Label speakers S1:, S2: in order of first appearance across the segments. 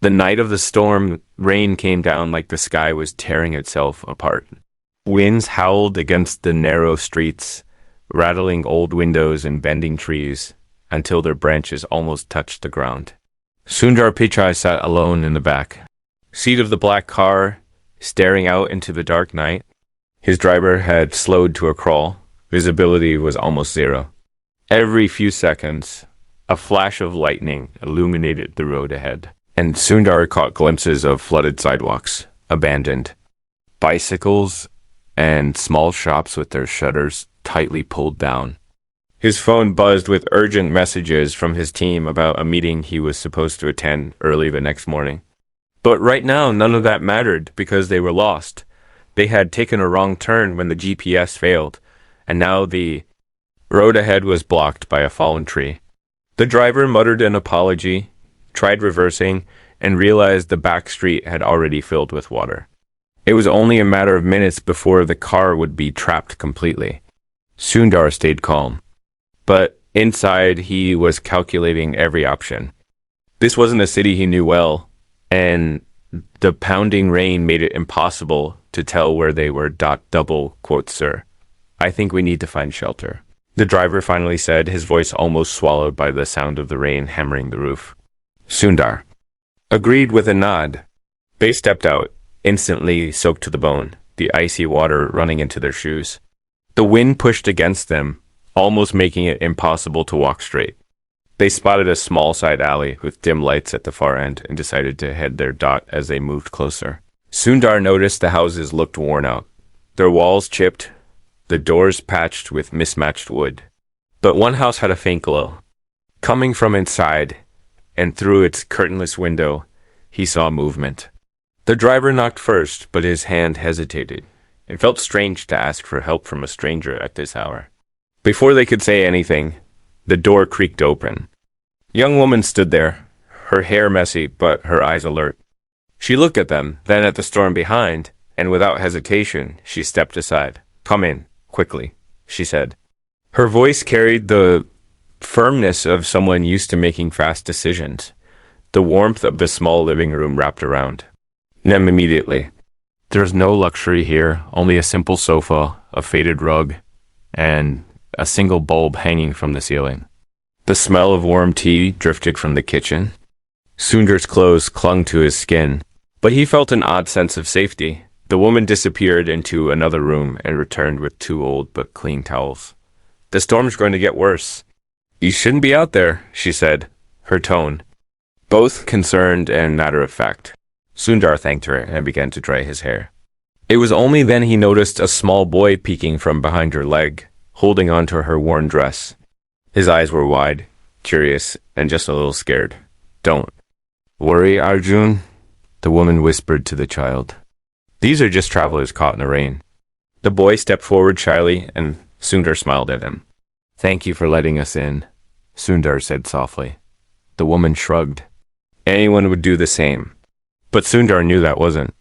S1: The night of the storm, rain came down like the sky was tearing itself apart. Winds howled against the narrow streets, rattling old windows and bending trees until their branches almost touched the ground. Sundar Pichai sat alone in the back seat of the black car, staring out into the dark night. His driver had slowed to a crawl. Visibility was almost zero. Every few seconds, a flash of lightning illuminated the road ahead, and Sundar caught glimpses of flooded sidewalks, abandoned bicycles, and small shops with their shutters tightly pulled down. His phone buzzed with urgent messages from his team about a meeting he was supposed to attend early the next morning. But right now, none of that mattered because they were lost. They had taken a wrong turn when the GPS failed, and now the road ahead was blocked by a fallen tree. The driver muttered an apology, tried reversing, and realized the back street had already filled with water. It was only a matter of minutes before the car would be trapped completely. Sundar stayed calm, but inside he was calculating every option. This wasn't a city he knew well, and the pounding rain made it impossible to tell where they were. Double quote, sir. I think we need to find shelter, the driver finally said, his voice almost swallowed by the sound of the rain hammering the roof. Sundar agreed with a nod. They stepped out, instantly soaked to the bone, the icy water running into their shoes. The wind pushed against them, almost making it impossible to walk straight. They spotted a small side alley with dim lights at the far end and decided to head there. As they moved closer, Sundar noticed the houses looked worn out, their walls chipped, the doors patched with mismatched wood. But one house had a faint glow. Coming from inside, and through its curtainless window, he saw movement. The driver knocked first, but his hand hesitated. It felt strange to ask for help from a stranger at this hour. Before they could say anything, the door creaked open. A young woman stood there, her hair messy but her eyes alert. She looked at them, then at the storm behind, and without hesitation, she stepped aside. "Come in, quickly," she said. Her voice carried the firmness of someone used to making fast decisions. The warmth of the small living room wrapped around them immediately. There's no luxury here, only a simple sofa, a faded rug, and a single bulb hanging from the ceiling. The smell of warm tea drifted from the kitchen. Sundar's clothes clung to his skin, but he felt an odd sense of safety. The woman disappeared into another room and returned with 2 old but clean towels. "The storm's going to get worse. You shouldn't be out there," she said, her tone both concerned and matter-of-fact. Sundar thanked her and began to dry his hair. It was only then he noticed a small boy peeking from behind her leg, holding onto her worn dress. His eyes were wide, curious, and just a little scared. "Don't worry, Arjun," the woman whispered to the child. "These are just travelers caught in the rain." The boy stepped forward shyly, and Sundar smiled at him. "Thank you for letting us in," Sundar said softly. The woman shrugged. Anyone would do the same. But Sundar knew that wasn't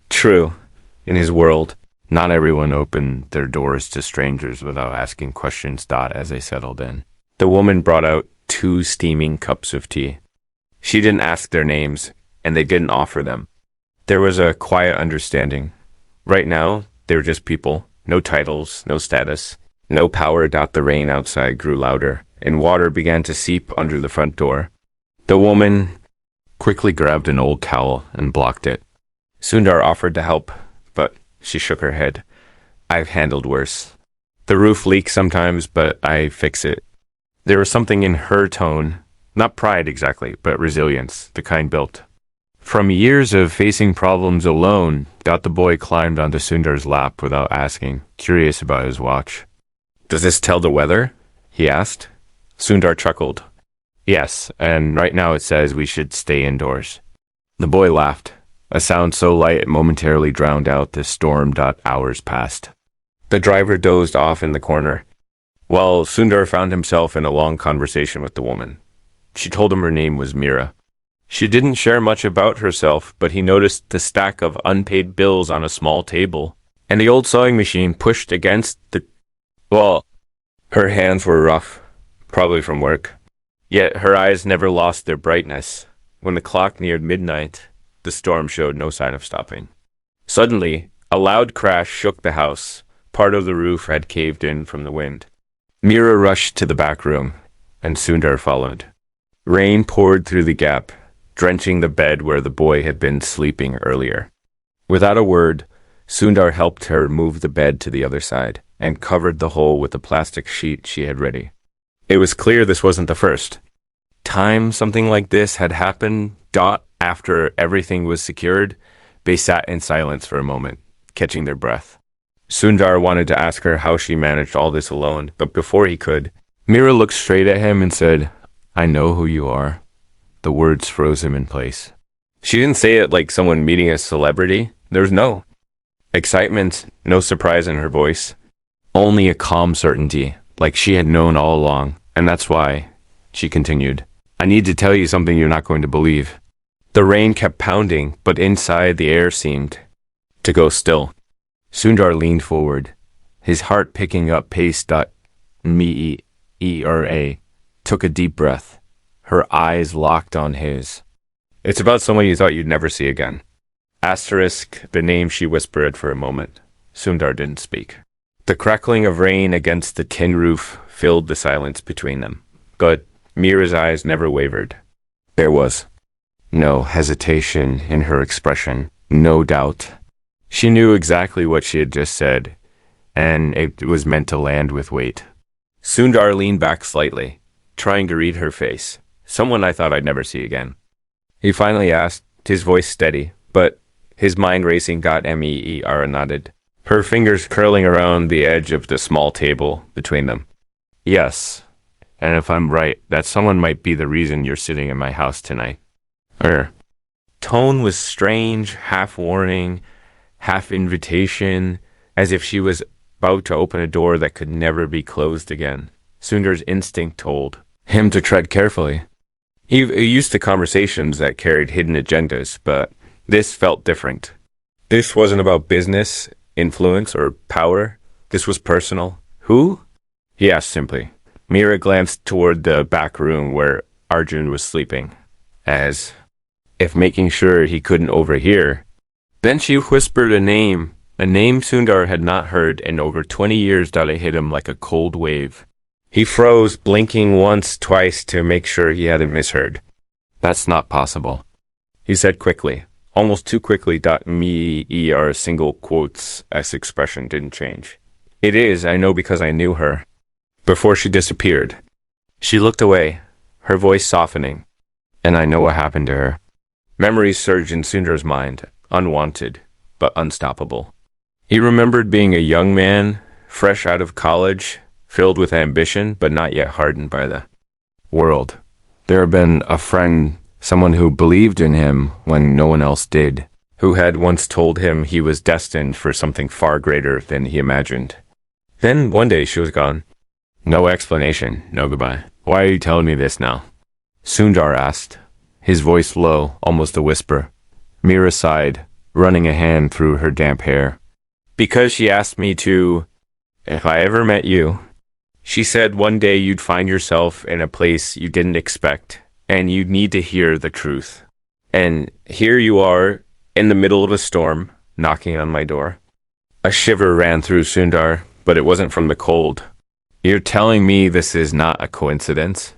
S1: true. In his world, not everyone opened their doors to strangers without asking questions. As they settled in, the woman brought out 2 steaming cups of tea. She didn't ask their names, and they didn't offer them. There was a quiet understanding. Right now, they were just people. No titles, no status, no power. The rain outside grew louder, and water began to seep under the front door. The woman quickly grabbed an old towel and blocked it. Sundar offered to help, but she shook her head. "I've handled worse. The roof leaks sometimes, but I fix it." There was something in her tone, not pride exactly, but resilience, the kind built from years of facing problems alone. The boy climbed onto Sundar's lap without asking, curious about his watch. "Does this tell the weather?" he asked. Sundar chuckled. "Yes, and right now it says we should stay indoors." The boy laughed, a sound so light it momentarily drowned out the storm. Hours passed. The driver dozed off in the corner, while Sundar found himself in a long conversation with the woman. She told him her name was Mira. She didn't share much about herself, but he noticed the stack of unpaid bills on a small table, and the old sewing machine pushed against the wall. Her hands were rough, probably from work. Yet her eyes never lost their brightness. When the clock neared midnight, the storm showed no sign of stopping. Suddenly, a loud crash shook the house. Part of the roof had caved in from the wind. Mira rushed to the back room, and Sundar followed. Rain poured through the gap, drenching the bed where the boy had been sleeping earlier. Without a word, Sundar helped her move the bed to the other side and covered the hole with a plastic sheet she had ready. It was clear this wasn't the first time something like this had happened. After everything was secured, they sat in silence for a moment, catching their breath. Sundar wanted to ask her how she managed all this alone, but before he could, Mira looked straight at him and said, "I know who you are." The words froze him in place. She didn't say it like someone meeting a celebrity. There was no excitement, no surprise in her voice. Only a calm certainty, like she had known all along. And that's why, she continued, "I need to tell you something you're not going to believe." The rain kept pounding, but inside the air seemed to go still. Sundar leaned forward, his heart picking up pace. Mira took a deep breath, her eyes locked on his. "It's about someone you thought you'd never see again." Asterisk the name she whispered for a moment. Sundar didn't speak. The crackling of rain against the tin roof filled the silence between them, but Mira's eyes never wavered. There was no hesitation in her expression, no doubt. She knew exactly what she had just said, and it was meant to land with weight. Sundar leaned back slightly, trying to read her face. "Someone I thought I'd never see again." He finally asked, his voice steady, but his mind racing. Mira nodded, her fingers curling around the edge of the small table between them. "Yes, and if I'm right, that someone might be the reason you're sitting in my house tonight." Her tone was strange, half warning, half invitation, as if she was about to open a door that could never be closed again. Sundar's instinct told him to tread carefully. He used to conversations that carried hidden agendas, but this felt different. This wasn't about business, influence, or power. This was personal. "Who?" he asked simply. Mira glanced toward the back room where Arjun was sleeping, as if making sure he couldn't overhear. Then she whispered a name Sundar had not heard in over 20 years. That hit him like a cold wave. He froze, blinking once, twice to make sure he hadn't misheard. "That's not possible," he said quickly, almost too quickly. Mira's single quotes S expression didn't change. "It is, I know, because I knew her." Before she disappeared, she looked away, her voice softening. "And I know what happened to her." Memories surged in Sundar's mind, unwanted, but unstoppable. He remembered being a young man, fresh out of college, filled with ambition, but not yet hardened by the world. There had been a friend, someone who believed in him when no one else did, who had once told him he was destined for something far greater than he imagined. Then one day she was gone. No explanation, no goodbye. "Why are you telling me this now?" Sundar asked, his voice low, almost a whisper. Mira sighed, running a hand through her damp hair. "Because she asked me to, if I ever met you, she said one day you'd find yourself in a place you didn't expect, and you'd need to hear the truth. And here you are, in the middle of a storm, knocking on my door." A shiver ran through Sundar, but it wasn't from the cold. "You're telling me this is not a coincidence?"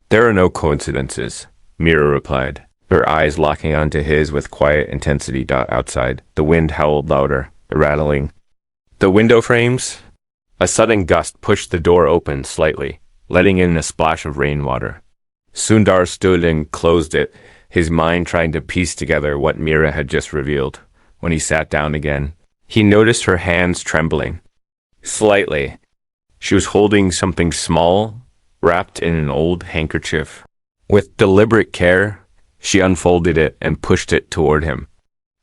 S1: "There are no coincidences," Mira replied, her eyes locking onto his with quiet intensity. Outside, the wind howled louder, rattling the window frames. A sudden gust pushed the door open slightly, letting in a splash of rainwater. Sundar stood and closed it, his mind trying to piece together what Mira had just revealed. When he sat down again, he noticed her hands trembling. Slightly. She was holding something small, wrapped in an old handkerchief. With deliberate care, she unfolded it and pushed it toward him.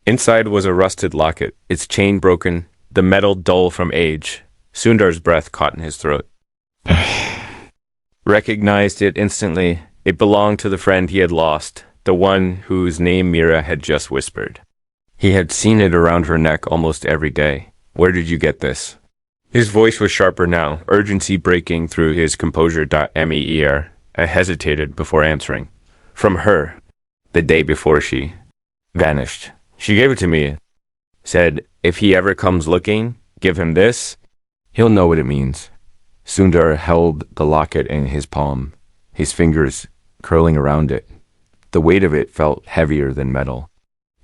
S1: Inside was a rusted locket, its chain broken, the metal dull from age. Sundar's breath caught in his throat. Recognized it instantly. It belonged to the friend he had lost, the one whose name Mira had just whispered. He had seen it around her neck almost every day. "Where did you get this?" His voice was sharper now, urgency breaking through his composure. Mira hesitated before answering. "From her." the day before she vanished. She gave it to me, said, if he ever comes looking, give him this. He'll know what it means. Sundar held the locket in his palm, his fingers curling around it. The weight of it felt heavier than metal.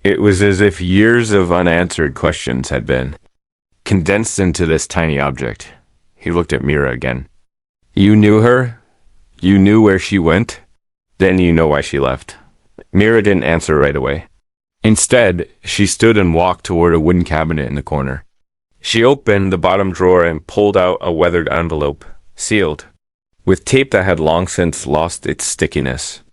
S1: It was as if years of unanswered questions had been condensed into this tiny object. He looked at Mira again. You knew her? You knew where she went? Then you know why she left. Mira didn't answer right away. Instead, she stood and walked toward a wooden cabinet in the corner. She opened the bottom drawer and pulled out a weathered envelope, sealed, with tape that had long since lost its stickiness.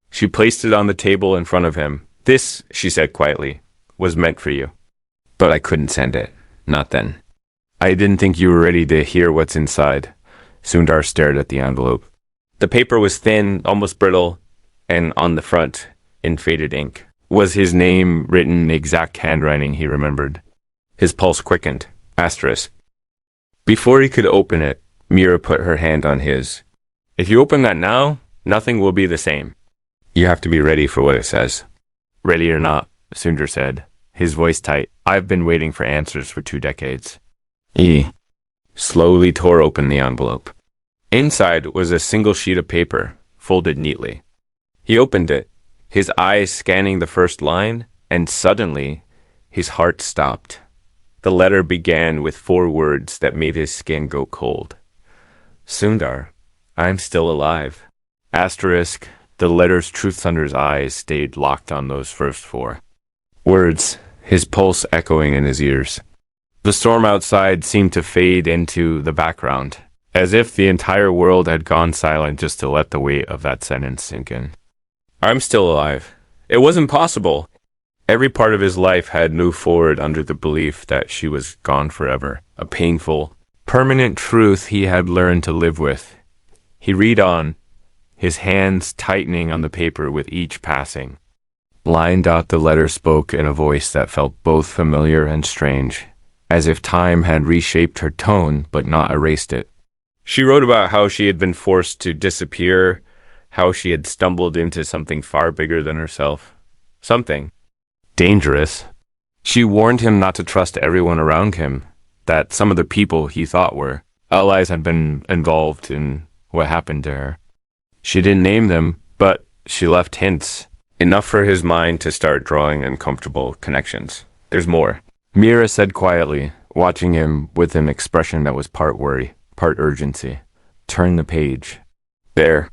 S1: She placed it on the table in front of him. This, she said quietly, was meant for you. But I couldn't send it. Not then. I didn't think you were ready to hear what's inside. Sundar stared at the envelope. The paper was thin, almost brittle, and on the front, in faded ink, was his name written in the exact handwriting he remembered. His pulse quickened. Asterisk. Before he could open it, Mira put her hand on his. If you open that now, nothing will be the same. You have to be ready for what it says. Ready or not, Sundar said, his voice tight. I've been waiting for answers for 2 decades. He slowly tore open the envelope. Inside was a single sheet of paper, folded neatly. He opened it, his eyes scanning the first line, and suddenly his heart stopped. The letter began with 4 words that made his skin go cold. Sundar, I'm still alive. Asterisk, the letter's truth Sundar's eyes stayed locked on those first 4 words, his pulse echoing in his ears. The storm outside seemed to fade into the background, as if the entire world had gone silent just to let the weight of that sentence sink in. I'm still alive. It wasn't possible. Every part of his life had moved forward under the belief that she was gone forever, a painful, permanent truth he had learned to live with. He read on, his hands tightening on the paper with each passing. Line. The letter spoke in a voice that felt both familiar and strange, as if time had reshaped her tone but not erased it. She wrote about how she had been forced to disappear, how she had stumbled into something far bigger than herself. Something dangerous. She warned him not to trust everyone around him, that some of the people he thought were allies had been involved in what happened to her. She didn't name them, but she left hints, enough for his mind to start drawing uncomfortable connections. There's more. Mira said quietly, watching him with an expression that was part worry, part urgency. Turn the page. There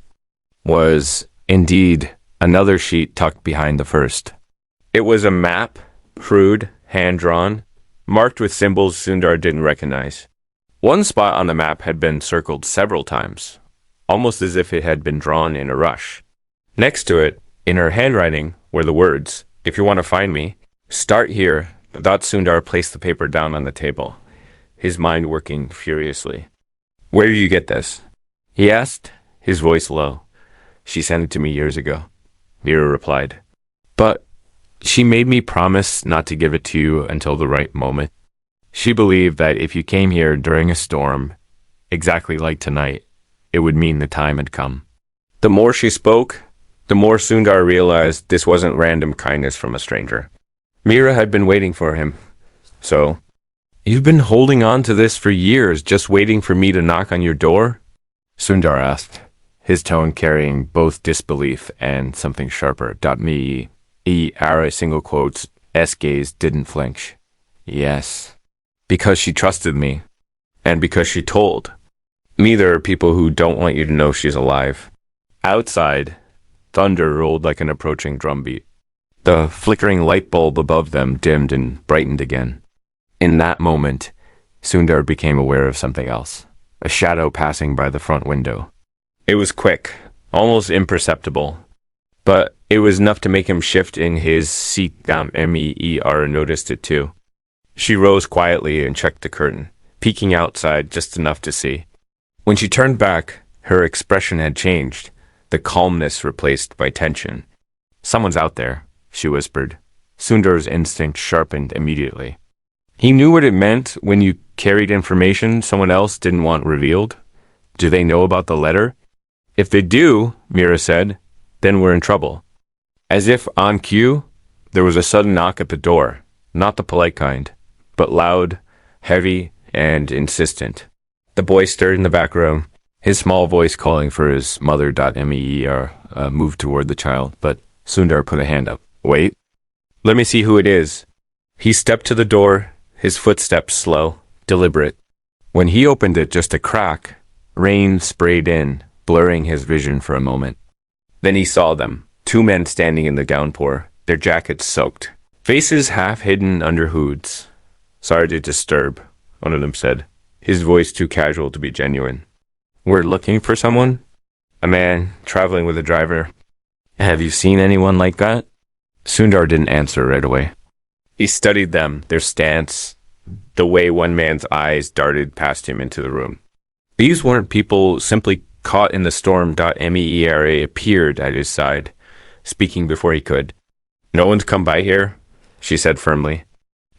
S1: was, indeed, another sheet tucked behind the first. It was a map, crude, hand-drawn, marked with symbols Sundar didn't recognize. One spot on the map had been circled several times, almost as if it had been drawn in a rush. Next to it, in her handwriting, were the words, if you want to find me, start here. Sundar placed the paper down on the table, his mind working furiously. Where did you get this? He asked, his voice low. She sent it to me years ago, Mira replied. But she made me promise not to give it to you until the right moment. She believed that if you came here during a storm, exactly like tonight, it would mean the time had come. The more she spoke, the more Sundar realized this wasn't random kindness from a stranger. Mira had been waiting for him. So, you've been holding on to this for years, just waiting for me to knock on your door? Sundar asked, his tone carrying both disbelief and something sharper. Me, ara single quotes, S gaze didn't flinch. Yes. Because she trusted me. And because she told. Me, there are people who don't want you to know she's alive. Outside, thunder rolled like an approaching drumbeat. The flickering light bulb above them dimmed and brightened again. In that moment, Sundar became aware of something else. A shadow passing by the front window. It was quick, almost imperceptible, but it was enough to make him shift in his seat. Mer noticed it too. She rose quietly and checked the curtain, peeking outside just enough to see. When she turned back, her expression had changed, the calmness replaced by tension. Someone's out there, she whispered. Sundar's instinct sharpened immediately. He knew what it meant when you carried information someone else didn't want revealed. Do they know about the letter? If they do, Mira said, then we're in trouble. As if on cue, there was a sudden knock at the door, not the polite kind, but loud, heavy, and insistent. The boy stirred in the back room, his small voice calling for his mother.mer moved toward the child, but Sundar put a hand up. Wait. Let me see who it is. He stepped to the door, his footsteps slow, deliberate. When he opened it just a crack, rain sprayed in, blurring his vision for a moment. Then he saw them, two men standing in the downpour, their jackets soaked, faces half hidden under hoods. Sorry to disturb, one of them said, his voice too casual to be genuine. We're looking for someone? A man, traveling with a driver. Have you seen anyone like that? Sundar didn't answer right away. He studied them, their stance, the way one man's eyes darted past him into the room. These weren't people simply caught in the storm.mer appeared at his side, speaking before he could. No one's come by here, she said firmly.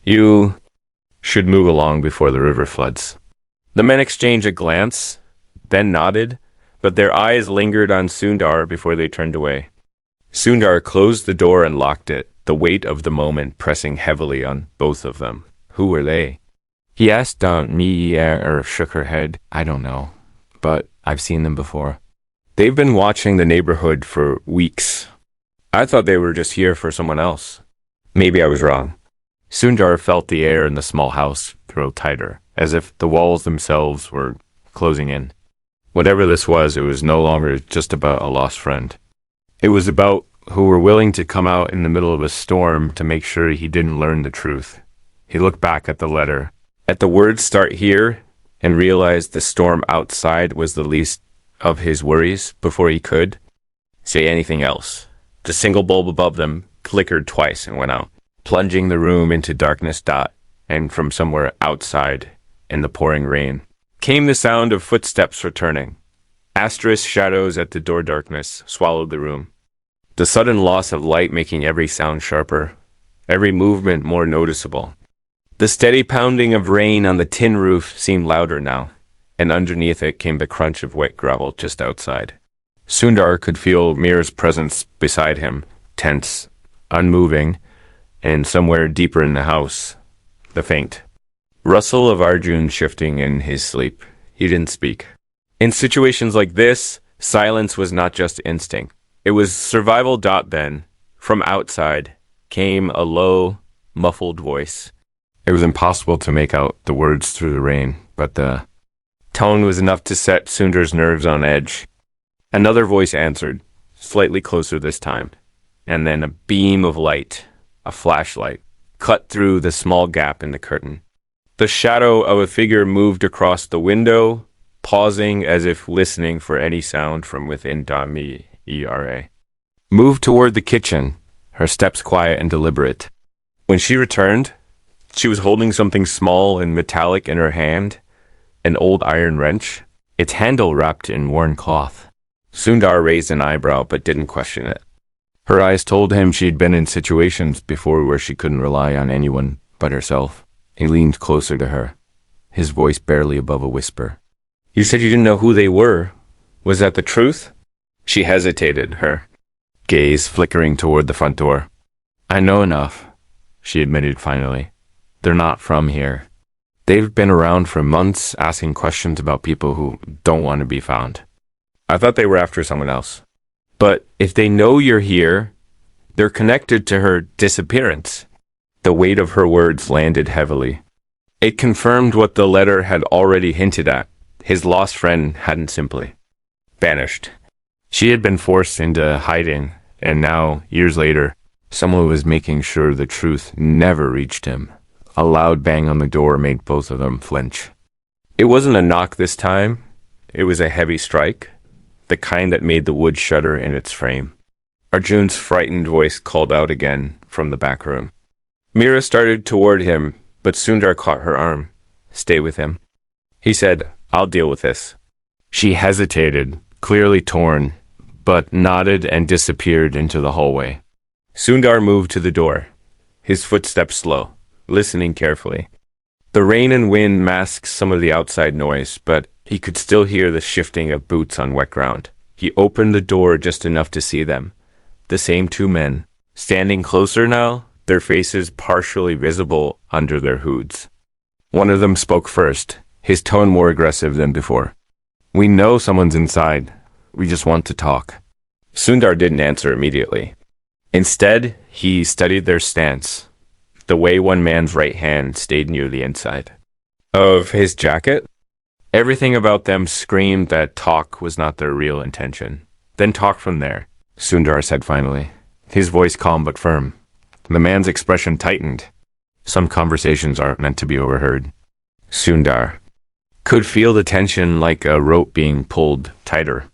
S1: You should move along before the river floods. The men exchanged a glance, then nodded, but their eyes lingered on Sundar before they turned away. Sundar closed the door and locked it, the weight of the moment pressing heavily on both of them. Who were they? He asked or shook her head. I don't know, but I've seen them before. They've been watching the neighborhood for weeks. I thought they were just here for someone else. Maybe I was wrong. Sundar felt the air in the small house grow tighter, as if the walls themselves were closing in. Whatever this was, it was no longer just about a lost friend. It was about who were willing to come out in the middle of a storm to make sure he didn't learn the truth. He looked back at the letter, at the words "start here," and realized the storm outside was the least of his worries before he could say anything else. The single bulb above them flickered twice and went out, plunging the room into darkness. And from somewhere outside, in the pouring rain, came the sound of footsteps returning. Asterisk shadows at the door darkness swallowed the room. The sudden loss of light making every sound sharper, every movement more noticeable. The steady pounding of rain on the tin roof seemed louder now, and underneath it came the crunch of wet gravel just outside. Sundar could feel Mira's presence beside him, tense, unmoving, and somewhere deeper in the house, the faint rustle of Arjun shifting in his sleep. He didn't speak. In situations like this, silence was not just instinct. It was survival. Then, from outside, came a low, muffled voice. It was impossible to make out the words through the rain, but the tone was enough to set Sundar's nerves on edge. Another voice answered, slightly closer this time, and then a beam of light, a flashlight, cut through the small gap in the curtain. The shadow of a figure moved across the window, pausing as if listening for any sound from within .era. Moved toward the kitchen, her steps quiet and deliberate. When she returned, she was holding something small and metallic in her hand, an old iron wrench, its handle wrapped in worn cloth. Sundar raised an eyebrow but didn't question it. Her eyes told him she'd been in situations before where she couldn't rely on anyone but herself. He leaned closer to her, his voice barely above a whisper. You said you didn't know who they were. Was that the truth? She hesitated, her gaze flickering toward the front door. I know enough, she admitted finally. They're not from here. They've been around for months asking questions about people who don't want to be found. I thought they were after someone else. But if they know you're here, they're connected to her disappearance. The weight of her words landed heavily. It confirmed what the letter had already hinted at. His lost friend hadn't simply vanished. She had been forced into hiding, and now, years later, someone was making sure the truth never reached him. A loud bang on the door made both of them flinch. It wasn't a knock this time. It was a heavy strike, the kind that made the wood shudder in its frame. Arjun's frightened voice called out again from the back room. Mira started toward him, but Sundar caught her arm. Stay with him. He said, I'll deal with this. She hesitated, clearly torn, but nodded and disappeared into the hallway. Sundar moved to the door, his footsteps slow, listening carefully. The rain and wind masked some of the outside noise, but he could still hear the shifting of boots on wet ground. He opened the door just enough to see them, The same two men, standing closer now, their faces partially visible under their hoods. One of them spoke first, his tone more aggressive than before. "We know someone's inside. We just want to talk." Sundar didn't answer immediately. Instead, he studied their stance, the way one man's right hand stayed near the inside of his jacket. Everything about them screamed that talk was not their real intention. "Then talk from there," Sundar said finally, his voice calm but firm. The man's expression tightened. Some conversations aren't meant to be overheard. Sundar could feel the tension like a rope being pulled tighter.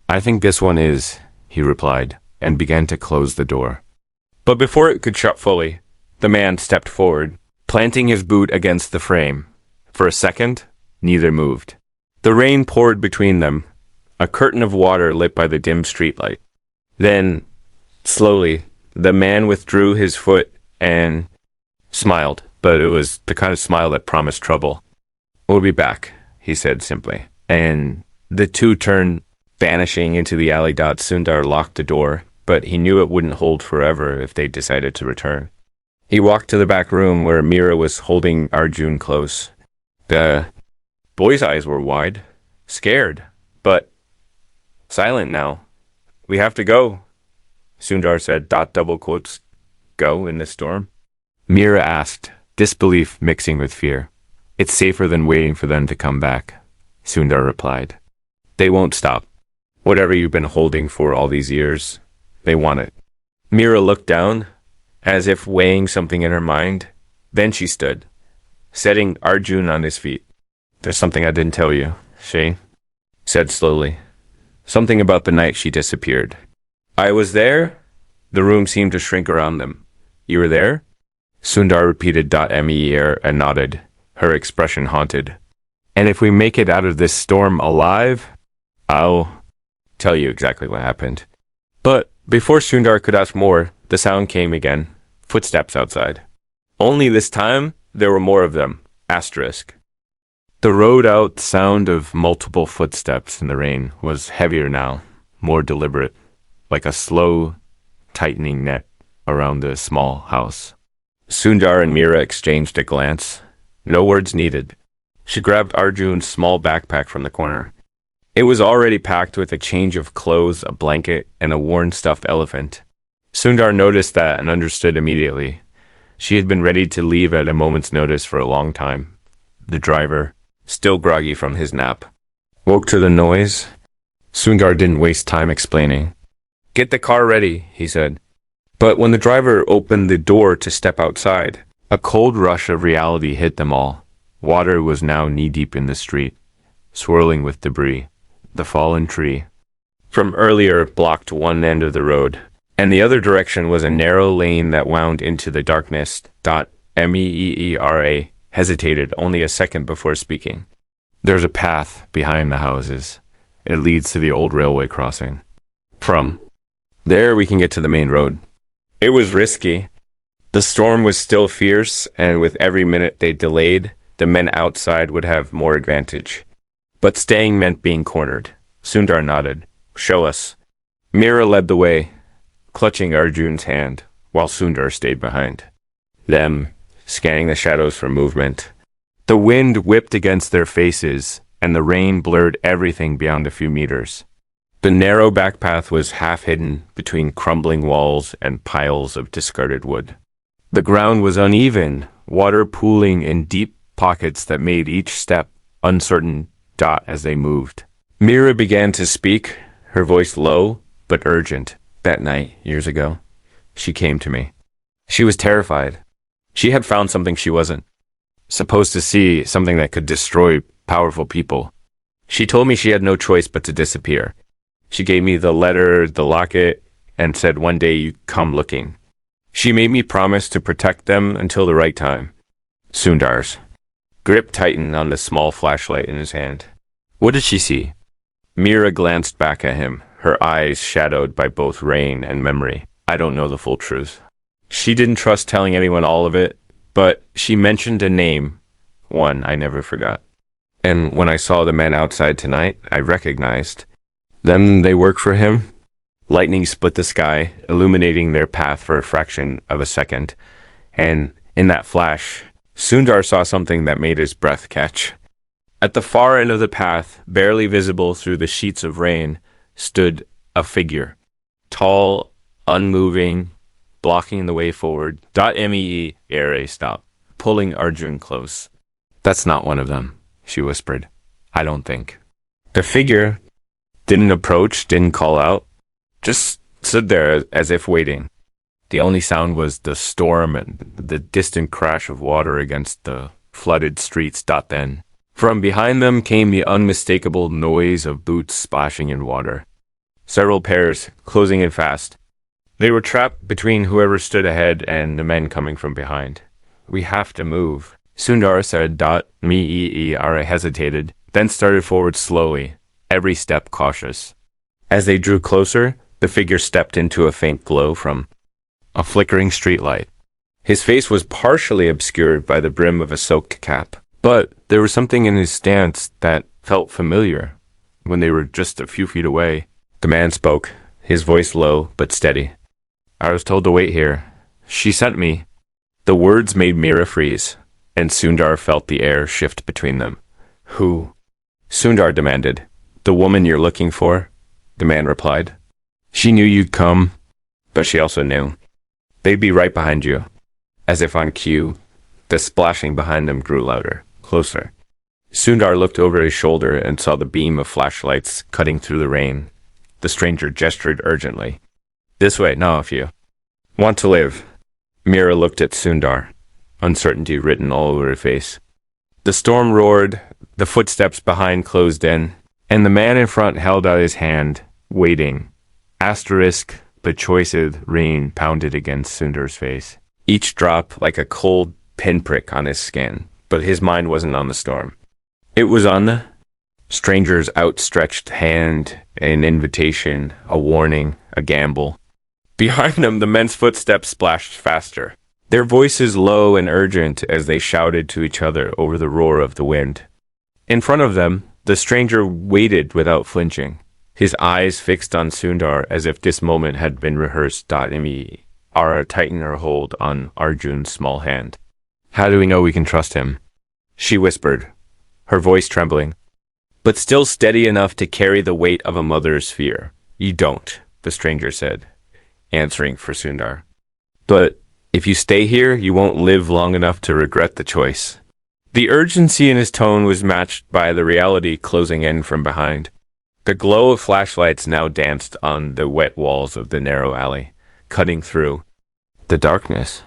S1: "I think this one is," he replied, and began to close the door. But before it could shut fully, the man stepped forward, planting his boot against the frame. For a second, neither moved. The rain poured between them, a curtain of water lit by the dim streetlight. Then, slowly, the man withdrew his foot and smiled, but it was the kind of smile that promised trouble. "We'll be back," he said simply. And the two turned, vanishing into the alley. Sundar locked the door, but he knew it wouldn't hold forever if they decided to return. He walked to the back room where Meera was holding Arjun close. The boy's eyes were wide, scared, but silent now. "We have to go," Sundar said, double quotes, "go in this storm." Meera asked, disbelief mixing with fear. "It's safer than waiting for them to come back," Sundar replied. "They won't stop. Whatever you've been holding for all these years, they want it." Meera looked down, as if weighing something in her mind. Then she stood, setting Arjun on his feet. "There's something I didn't tell you," she said slowly. Something about the night she disappeared. "I was there?" The room seemed to shrink around them. "You were there?" Sundar repeated .mer and nodded, her expression haunted. "And if we make it out of this storm alive, I'll tell you exactly what happened." But before Sundar could ask more, the sound came again. Footsteps outside. Only this time, there were more of them. Asterisk. The rode-out sound of multiple footsteps in the rain was heavier now, more deliberate, like a slow, tightening net around the small house. Sundar and Meera exchanged a glance. No words needed. She grabbed Arjun's small backpack from the corner. It was already packed with a change of clothes, a blanket, and a worn stuffed elephant. Sundar noticed that and understood immediately. She had been ready to leave at a moment's notice for a long time. The driver, still groggy from his nap, woke to the noise. Sundar didn't waste time explaining. "Get the car ready," he said. But when the driver opened the door to step outside, a cold rush of reality hit them all. Water was now knee-deep in the street, swirling with debris. The fallen tree from earlier blocked one end of the road, and the other direction was a narrow lane that wound into the darkness. Meera hesitated only a second before speaking. "There's a path behind the houses. It leads to the old railway crossing. From there we can get to the main road." It was risky. The storm was still fierce, and with every minute they delayed, the men outside would have more advantage. But staying meant being cornered. Sundar nodded. "Show us." Meera led the way, clutching Arjun's hand, while Sundar stayed behind. Them, scanning the shadows for movement. The wind whipped against their faces, and the rain blurred everything beyond a few meters. The narrow back path was half hidden between crumbling walls and piles of discarded wood. The ground was uneven, water pooling in deep pockets that made each step uncertain. As they moved, Meera began to speak, her voice low but urgent. "That night, years ago, she came to me. She was terrified. She had found something she wasn't supposed to see, something that could destroy powerful people. She told me she had no choice but to disappear. She gave me the letter, the locket, and said one day you'd come looking. She made me promise to protect them until the right time." Sundar's grip tightened on the small flashlight in his hand. "What did she see?" Meera glanced back at him, her eyes shadowed by both rain and memory. "I don't know the full truth. She didn't trust telling anyone all of it, but she mentioned a name, one I never forgot. And when I saw the men outside tonight, I recognized them. They work for him." Lightning split the sky, illuminating their path for a fraction of a second. And in that flash, Sundar saw something that made his breath catch. At the far end of the path, barely visible through the sheets of rain, stood a figure. Tall, unmoving, blocking the way forward. .me Air stopped, pulling Arjun close. That's not one of them, she whispered. I don't think. The figure didn't approach, didn't call out, just stood there as if waiting. The only sound was the storm and the distant crash of water against the flooded streets. Then, from behind them came the unmistakable noise of boots splashing in water. Several pairs, closing in fast. They were trapped between whoever stood ahead and the men coming from behind. We have to move, Sundar said. Me hesitated, then started forward slowly, every step cautious. As they drew closer, the figure stepped into a faint glow from a flickering streetlight. His face was partially obscured by the brim of a soaked cap, but there was something in his stance that felt familiar. When they were just a few feet away, the man spoke, his voice low but steady. I was told to wait here. She sent me. The words made Mira freeze, and Sundar felt the air shift between them. Who? Sundar demanded. The woman you're looking for, the man replied. She knew you'd come, but she also knew. They'd be right behind you. As if on cue, the splashing behind them grew louder, closer. Sundar looked over his shoulder and saw the beam of flashlights cutting through the rain. The stranger gestured urgently. This way, now if you want to live. Mira looked at Sundar, uncertainty written all over her face. The storm roared, the footsteps behind closed in, and the man in front held out his hand, waiting. Asterisk, the choiced rain pounded against Sundar's face. Each drop like a cold pinprick on his skin, but his mind wasn't on the storm. It was on the stranger's outstretched hand, an invitation, a warning, a gamble. Behind them, the men's footsteps splashed faster, their voices low and urgent as they shouted to each other over the roar of the wind. In front of them, the stranger waited without flinching, his eyes fixed on Sundar as if this moment had been rehearsed. Ara tightened her hold on Arjun's small hand. How do we know we can trust him? She whispered, her voice trembling, but still steady enough to carry the weight of a mother's fear. You don't, the stranger said, answering for Sundar. But if you stay here, you won't live long enough to regret the choice. The urgency in his tone was matched by the reality closing in from behind. The glow of flashlights now danced on the wet walls of the narrow alley, cutting through the darkness.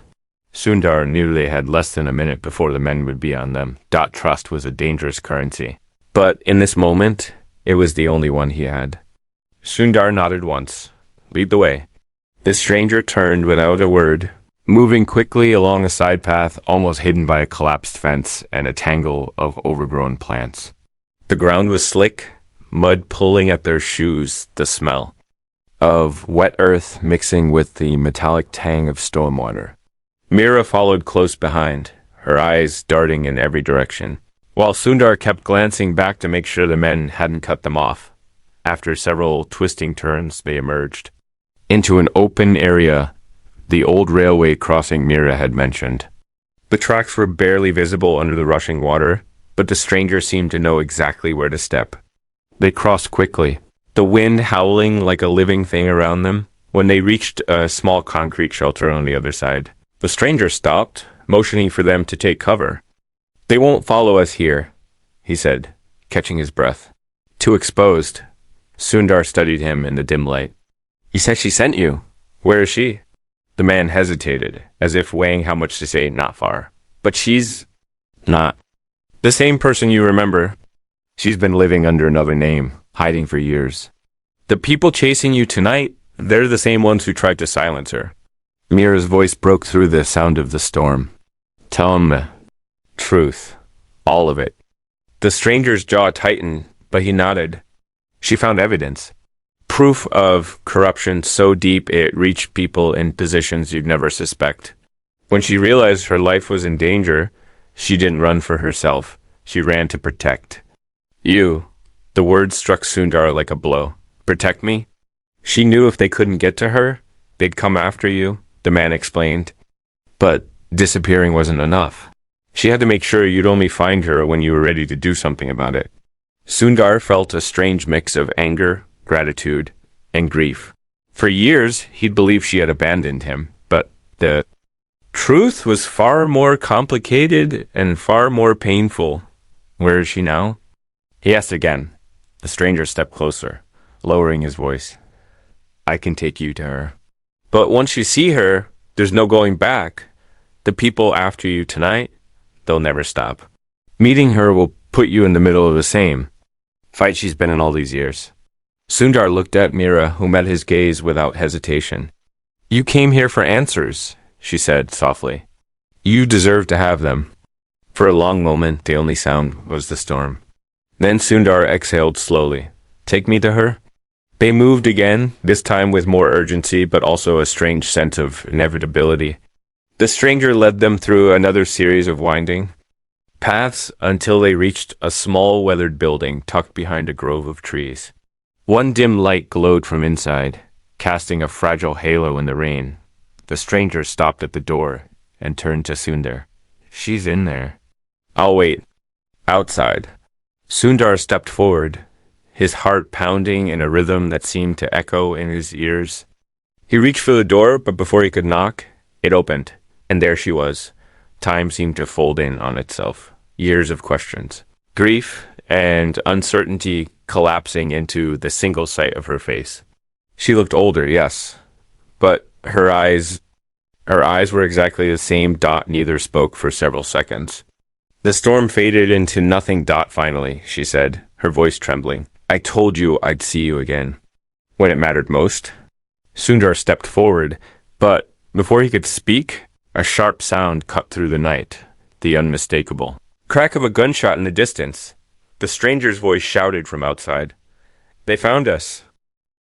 S1: Sundar knew they had less than a minute before the men would be on them. Trust was a dangerous currency. But in this moment, it was the only one he had. Sundar nodded once. Lead the way. The stranger turned without a word, moving quickly along a side path almost hidden by a collapsed fence and a tangle of overgrown plants. The ground was slick, mud pulling at their shoes, the smell of wet earth mixing with the metallic tang of stormwater. Mira followed close behind, her eyes darting in every direction, while Sundar kept glancing back to make sure the men hadn't cut them off. After several twisting turns, they emerged into an open area, the old railway crossing Mira had mentioned. The tracks were barely visible under the rushing water, but the stranger seemed to know exactly where to step. They crossed quickly, the wind howling like a living thing around them. When they reached a small concrete shelter on the other side, the stranger stopped, motioning for them to take cover. They won't follow us here, he said, catching his breath. Too exposed. Sundar studied him in the dim light. He said she sent you. Where is she? The man hesitated, as if weighing how much to say. Not far. But she's not the same person you remember. She's been living under another name, hiding for years. The people chasing you tonight, they're the same ones who tried to silence her. Mira's voice broke through the sound of the storm. Tell him the truth. All of it. The stranger's jaw tightened, but he nodded. She found evidence. Proof of corruption so deep it reached people in positions you'd never suspect. When she realized her life was in danger, she didn't run for herself. She ran to protect. You. The word struck Sundar like a blow. Protect me? She knew if they couldn't get to her, they'd come after you, the man explained. But disappearing wasn't enough. She had to make sure you'd only find her when you were ready to do something about it. Sundar felt a strange mix of anger, gratitude, and grief. For years, he'd believed she had abandoned him, but the truth was far more complicated and far more painful. Where is she now? He asked again. The stranger stepped closer, lowering his voice. I can take you to her. But once you see her, there's no going back. The people after you tonight, they'll never stop. Meeting her will put you in the middle of the same fight she's been in all these years. Sundar looked at Mira, who met his gaze without hesitation. You came here for answers, she said softly. You deserve to have them. For a long moment, the only sound was the storm. Then Sundar exhaled slowly. Take me to her? They moved again, this time with more urgency, but also a strange sense of inevitability. The stranger led them through another series of winding paths until they reached a small weathered building tucked behind a grove of trees. One dim light glowed from inside, casting a fragile halo in the rain. The stranger stopped at the door and turned to Sundar. She's in there. I'll wait. Outside. Sundar stepped forward, his heart pounding in a rhythm that seemed to echo in his ears. He reached for the door, but before he could knock, it opened, and there she was. Time seemed to fold in on itself. Years of questions, grief, and uncertainty collapsing into the single sight of her face. She looked older, yes, but her eyes were exactly the same. Neither spoke for several seconds. The storm faded into nothing. Finally, she said, her voice trembling. I told you I'd see you again. When it mattered most. Sundar stepped forward, but before he could speak, a sharp sound cut through the night, the unmistakable crack of a gunshot in the distance. The stranger's voice shouted from outside. They found us.